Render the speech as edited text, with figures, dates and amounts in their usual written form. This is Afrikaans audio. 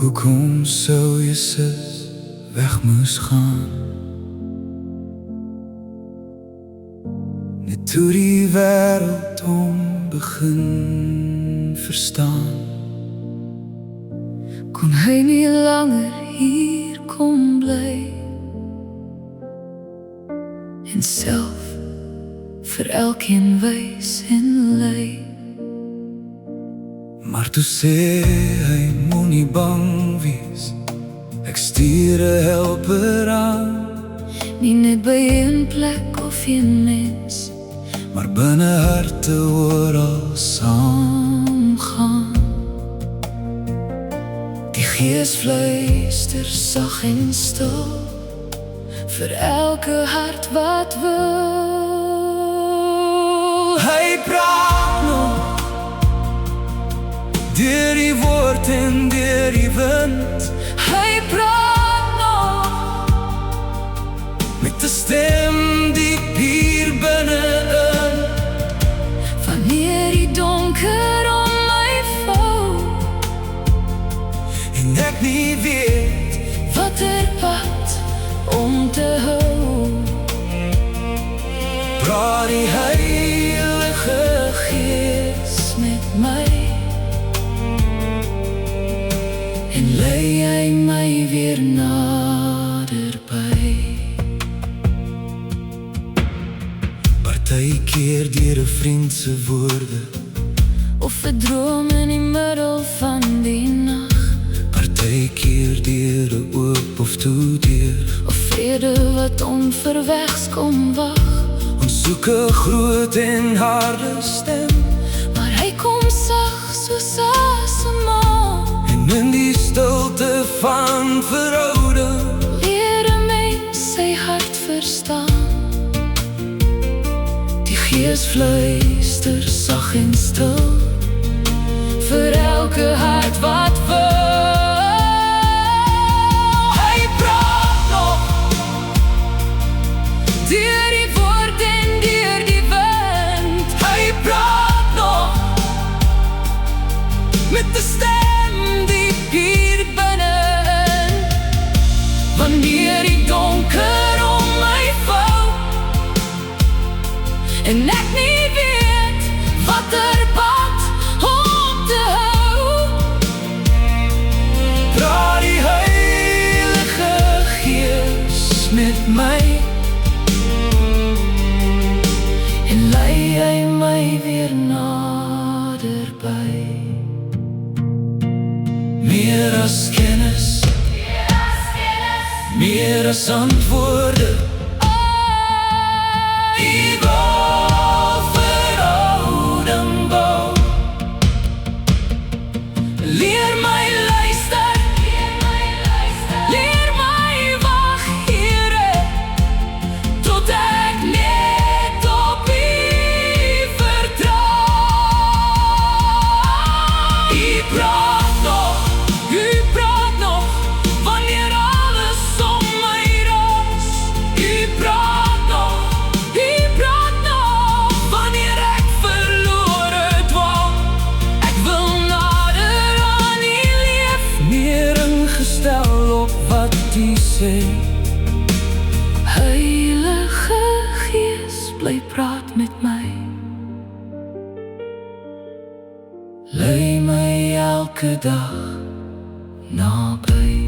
Hoekom sou Jesus weg moes gaan? Net toe die wêreld hom begin verstaan, kon hy nie langer hier kom bly en self vir elkeen wys en lei. maar toe sê hy moenie bang wees, ek stuur 'n helper aan, Nie net by een plek of een mens, maar binne harte oral saamgaan. Die Gees fluister sag en stil vir elke hart wat wil. Hy praat nog deur die woord en deur die wind, Hy praat nog met 'n stem diep hier binne-in. wanneer die donker om my val, En ek nie weet watter pad om te hou. praat die Heilige Gees met my en lei hy my weer naderby. Partykeer deur 'n vriend se woorde, Of 'n droom in die middel van die nag, partykeer deur 'n oop of toe deur. of vrede wat onverwegs kom wag. Ons soek 'n groot en harde stem, Maar hy kom sag soos asemhaal, en in die stilte van verhouding leer 'n mens sy hart verstaan. Die Gees fluister sag en stil vir elke hart wat wil. Hy praat nog deur die woord en deur die wind. Hy praat nog met 'n stem diep hier binne-in. Wanneer die donker om my val en ek nie weet watter pad om te hou, Praat die Heilige Gees met my en lei hy my weer naderby. meer as kennis, meer as antwoorde. Die wil verhouding bou. Leer my luister, leer my wag, Here, tot ek net op U vertrou. U praat nog, wanneer alles om my ras. U praat nog, wanneer ek verlore dwaal. Ek wil nader aan U leef, Meer ingestel op wat die sê. Heilige Gees, bly praat met my. Lei my elke dag naby.